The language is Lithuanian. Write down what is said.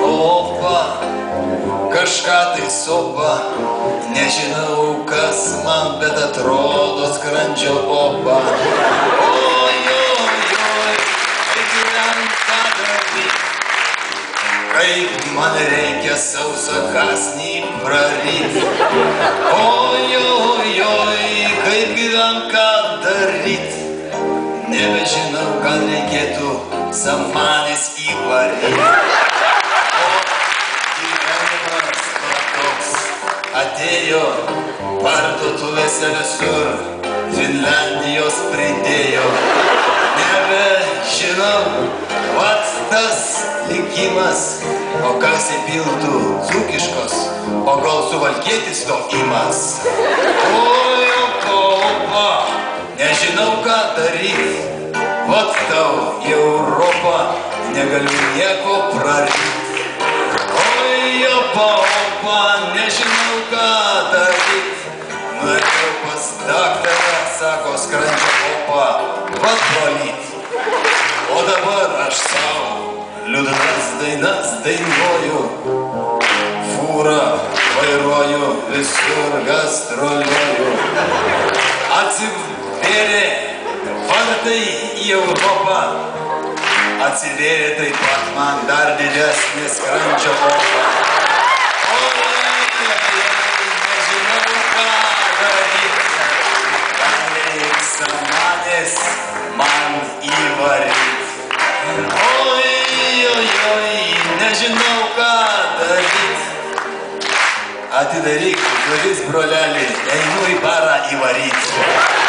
opa, kažką tai sopa, nežinau kas man, bet atrodo skrandžio opa. Ojojoj, kaip renka daryt, kaip man reikia sausą kąsnį praryt. Ojojoj, kaip gyvenka daryt, nebežinau, gal reikėtų samanės įvaryt. O gyvenimas va toks atėjo, parduotuvėse visur Finlandijos pridėjo. Nebežinau, vat tas likimas, o kas įpiltų dzūkiškos, o gal suvalkietis to imas. Oi, opa, nežinau ką daryt, vat tau į Europą negaliu nieko praryt. Oi, opa, nežinau ką daryt, nuėjau pas daktarą, sako skrandžio opa, vat valyt. O dabar aš savo liūdnas dainas dainuoju, fūrą vairuoju, visur gastroliuoju. Atsivėrė vartai į Europą, atsivėrė taip pat man dar didesnė skrandžio opa. Oi, nežinau ką daryt, gal reik samanės man įvaryt. Oi, nežinau ką daryt, atidaryk duris, broleli, einu į barą įvaryt.